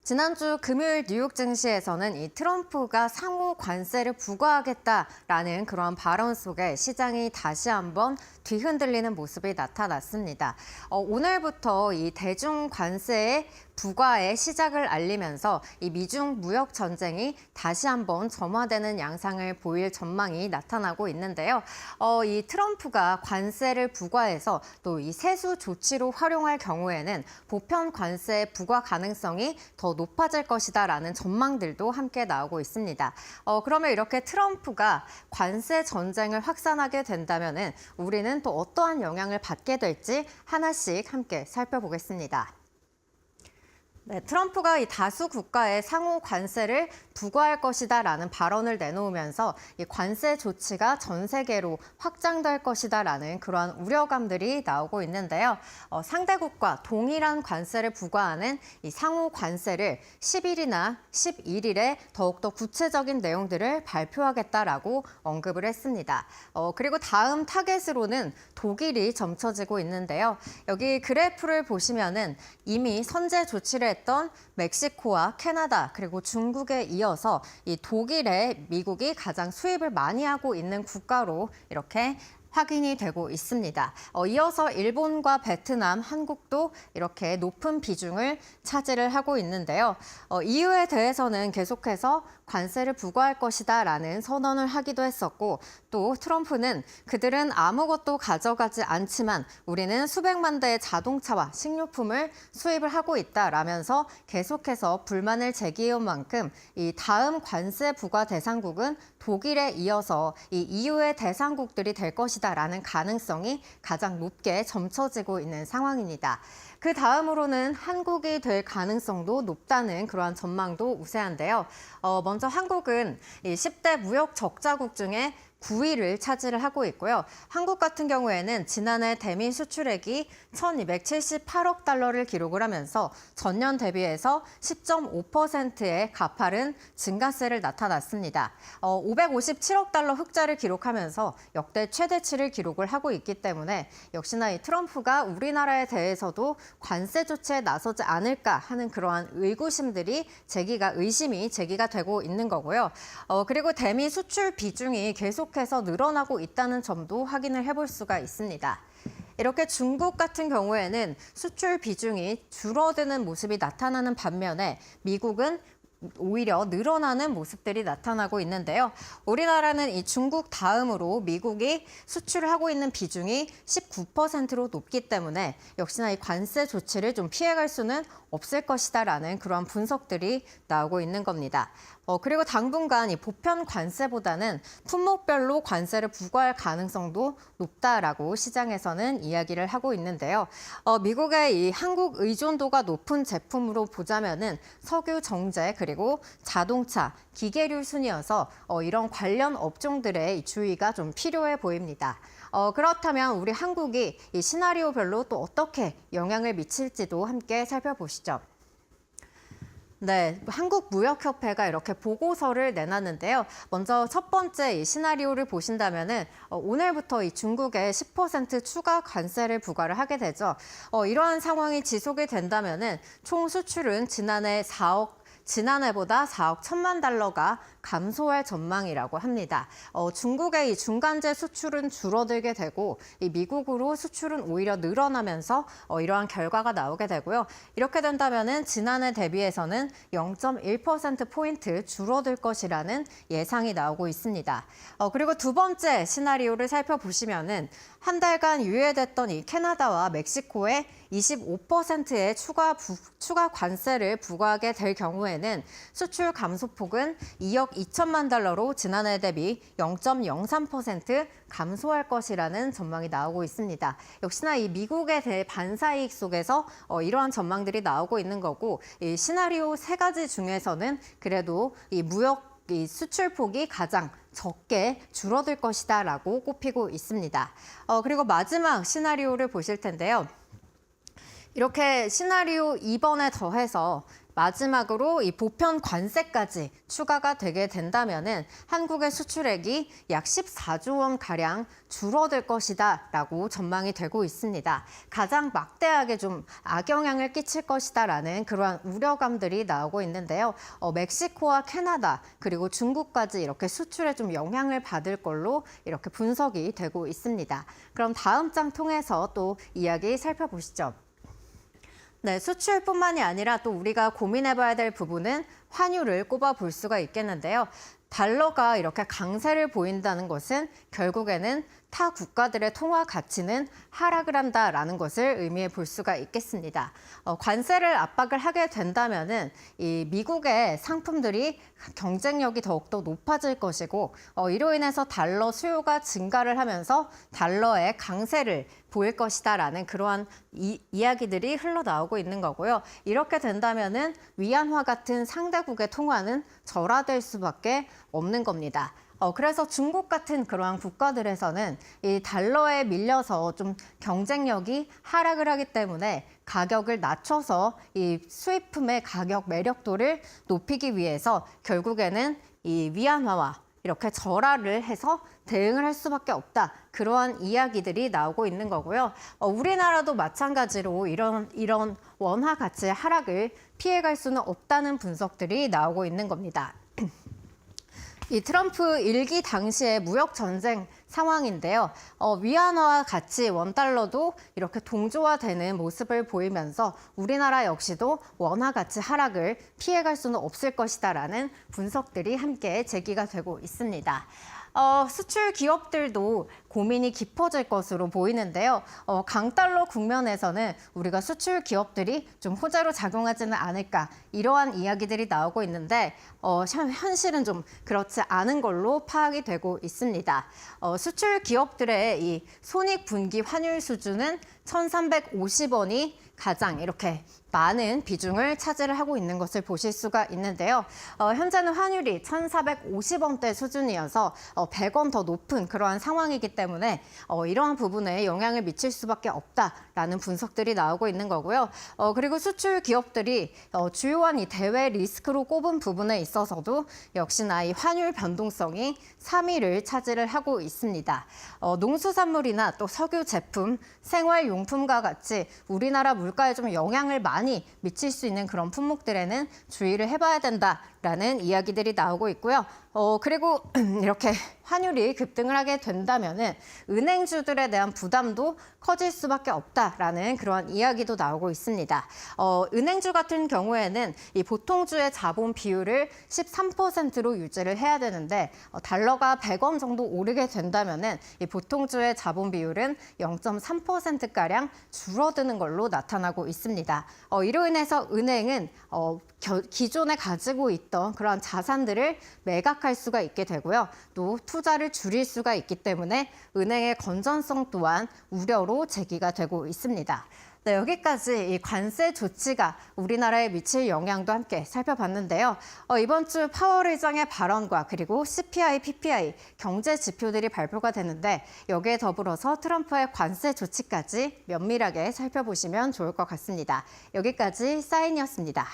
지난주 금요일 뉴욕 증시에서는 이 트럼프가 상호 관세를 부과하겠다라는 그런 발언 속에 시장이 다시 한번 뒤흔들리는 모습이 나타났습니다. 오늘부터 이 대중 관세의 부과의 시작을 알리면서 이 미중 무역 전쟁이 다시 한번 점화되는 양상을 보일 전망이 나타나고 있는데요. 이 트럼프가 관세를 부과해서 또 이 세수 조치로 활용할 경우에는 보편 관세 부과 가능성이 더 높아질 것이다라는 전망들도 함께 나오고 있습니다. 그러면 이렇게 트럼프가 관세 전쟁을 확산하게 된다면은 우리는 또 어떠한 영향을 받게 될지 하나씩 함께 살펴보겠습니다. 네, 트럼프가 이 다수 국가에 상호 관세를 부과할 것이다라는 발언을 내놓으면서 이 관세 조치가 전 세계로 확장될 것이다라는 그러한 우려감들이 나오고 있는데요. 상대국과 동일한 관세를 부과하는 이 상호 관세를 10일이나 11일에 더욱더 구체적인 내용들을 발표하겠다라고 언급을 했습니다. 그리고 다음 타겟으로는 독일이 점쳐지고 있는데요. 여기 그래프를 보시면은 이미 선제 조치를 했던 멕시코와 캐나다 그리고 중국에 이어서 이 독일에 미국이 가장 수입을 많이 하고 있는 국가로 이렇게 확인이 되고 있습니다. 이어서 일본과 베트남, 한국도 이렇게 높은 비중을 차지를 하고 있는데요. 이유에 대해서는 계속해서 관세를 부과할 것이다라는 선언을 하기도 했었고 또 트럼프는 그들은 아무것도 가져가지 않지만 우리는 수백만 대의 자동차와 식료품을 수입을 하고 있다라면서 계속해서 불만을 제기해온 만큼 이 다음 관세 부과 대상국은 독일에 이어서 이 EU의 대상국들이 될 것이다라는 가능성이 가장 높게 점쳐지고 있는 상황입니다. 그 다음으로는 한국이 될 가능성도 높다는 그러한 전망도 우세한데요. 먼저 한국은 이 10대 무역 적자국 중에 9위를 차지를 하고 있고요. 한국 같은 경우에는 지난해 대미 수출액이 1,278억 달러를 기록을 하면서 전년 대비해서 10.5%의 가파른 증가세를 나타났습니다. 557억 달러 흑자를 기록하면서 역대 최대치를 기록을 하고 있기 때문에 역시나 이 트럼프가 우리나라에 대해서도 관세 조치에 나서지 않을까 하는 그러한 의심이 제기가 되고 있는 거고요. 그리고 대미 수출 비중이 계속해서 늘어나고 있다는 점도 확인을 해볼 수가 있습니다. 이렇게 중국 같은 경우에는 수출 비중이 줄어드는 모습이 나타나는 반면에 미국은 오히려 늘어나는 모습들이 나타나고 있는데요. 우리나라는 이 중국 다음으로 미국이 수출을 하고 있는 비중이 19%로 높기 때문에 역시나 이 관세 조치를 좀 피해갈 수는 없을 것이다라는 그런 분석들이 나오고 있는 겁니다. 그리고 당분간 이 보편 관세보다는 품목별로 관세를 부과할 가능성도 높다라고 시장에서는 이야기를 하고 있는데요. 미국의 이 한국 의존도가 높은 제품으로 보자면은 석유 정제 그리고 자동차, 기계류 순이어서 이런 관련 업종들의 주의가 좀 필요해 보입니다. 그렇다면 우리 한국이 이 시나리오별로 또 어떻게 영향을 미칠지도 함께 살펴보시죠. 네, 한국무역협회가 이렇게 보고서를 내놨는데요. 먼저 첫 번째 이 시나리오를 보신다면은 오늘부터 이 중국에 10% 추가 관세를 부과를 하게 되죠. 이러한 상황이 지속이 된다면은 총 수출은 지난해보다 4억 1천만 달러가 감소할 전망이라고 합니다. 중국의 이 중간재 수출은 줄어들게 되고 이 미국으로 수출은 오히려 늘어나면서 이러한 결과가 나오게 되고요. 이렇게 된다면은 지난해 대비해서는 0.1%포인트 줄어들 것이라는 예상이 나오고 있습니다. 그리고 두 번째 시나리오를 살펴보시면은 한 달간 유예됐던 이 캐나다와 멕시코에 25%의 추가 관세를 부과하게 될 경우에는 수출 감소폭은 2억 2천만 달러로 지난해 대비 0.03% 감소할 것이라는 전망이 나오고 있습니다. 역시나 이 미국의 대반사이익 속에서 이러한 전망들이 나오고 있는 거고 이 시나리오 세 가지 중에서는 그래도 이 수출폭이 가장 적게 줄어들 것이다라고 꼽히고 있습니다. 그리고 마지막 시나리오를 보실 텐데요. 이렇게 시나리오 2번에 더해서 마지막으로 이 보편 관세까지 추가가 되게 된다면은 한국의 수출액이 약 14조 원 가량 줄어들 것이다라고 전망이 되고 있습니다. 가장 막대하게 좀 악영향을 끼칠 것이다라는 그러한 우려감들이 나오고 있는데요. 멕시코와 캐나다 그리고 중국까지 이렇게 수출에 좀 영향을 받을 걸로 이렇게 분석이 되고 있습니다. 그럼 다음 장 통해서 또 이야기 살펴보시죠. 네, 수출뿐만이 아니라 또 우리가 고민해봐야 될 부분은 환율을 꼽아볼 수가 있겠는데요. 달러가 이렇게 강세를 보인다는 것은 결국에는 타 국가들의 통화 가치는 하락을 한다라는 것을 의미해 볼 수가 있겠습니다. 관세를 압박을 하게 된다면은 이 미국의 상품들이 경쟁력이 더욱더 높아질 것이고 이로 인해서 달러 수요가 증가를 하면서 달러의 강세를 보일 것이다라는 그러한 이야기들이 흘러나오고 있는 거고요. 이렇게 된다면은 위안화 같은 상대국의 통화는 절하될 수밖에 없는 겁니다. 그래서 중국 같은 그러한 국가들에서는 이 달러에 밀려서 좀 경쟁력이 하락을 하기 때문에 가격을 낮춰서 이 수입품의 가격 매력도를 높이기 위해서 결국에는 이 위안화와 이렇게 절하를 해서 대응을 할 수밖에 없다. 그러한 이야기들이 나오고 있는 거고요. 우리나라도 마찬가지로 이런 원화 가치의 하락을 피해갈 수는 없다는 분석들이 나오고 있는 겁니다. 이 트럼프 일기 당시의 무역 전쟁 상황인데요. 위안화와 같이 원달러도 이렇게 동조화되는 모습을 보이면서 우리나라 역시도 원화 가치 하락을 피해갈 수는 없을 것이다라는 분석들이 함께 제기가 되고 있습니다. 수출 기업들도 고민이 깊어질 것으로 보이는데요. 강달러 국면에서는 우리가 수출 기업들이 좀 호재로 작용하지는 않을까 이러한 이야기들이 나오고 있는데 현실은 좀 그렇지 않은 걸로 파악이 되고 있습니다. 수출 기업들의 이 손익분기 환율 수준은 1,350원이 가장 이렇게 많은 비중을 차지를 하고 있는 것을 보실 수가 있는데요. 현재는 환율이 1,450원대 수준이어서 100원 더 높은 그러한 상황이기 때문에 이러한 부분에 영향을 미칠 수밖에 없다라는 분석들이 나오고 있는 거고요. 그리고 수출 기업들이 주요한 이 대외 리스크로 꼽은 부분에 있어서도 역시나 이 환율 변동성이 3위를 차지를 하고 있습니다. 농수산물이나 또 석유 제품, 생활용품과 같이 우리나라 물가에 좀 영향을 많이 미칠 수 있는 그런 품목들에는 주의를 해봐야 된다라는 이야기들이 나오고 있고요. 그리고 이렇게 환율이 급등을 하게 된다면은 은행주들에 대한 부담도 커질 수밖에 없다라는 그런 이야기도 나오고 있습니다. 은행주 같은 경우에는 이 보통주의 자본 비율을 13%로 유지를 해야 되는데 달러가 100원 정도 오르게 된다면은 이 보통주의 자본 비율은 0.3%가량 줄어드는 걸로 나타나고 있습니다. 이로 인해서 은행은 기존에 가지고 있던 그러한 자산들을 매각할 수가 있게 되고요. 또 투자를 줄일 수가 있기 때문에 은행의 건전성 또한 우려로 제기가 되고 있습니다. 네, 여기까지 이 관세 조치가 우리나라에 미칠 영향도 함께 살펴봤는데요. 이번 주 파월 의장의 발언과 그리고 CPI, PPI 경제 지표들이 발표가 되는데 여기에 더불어서 트럼프의 관세 조치까지 면밀하게 살펴보시면 좋을 것 같습니다. 여기까지 사인이었습니다.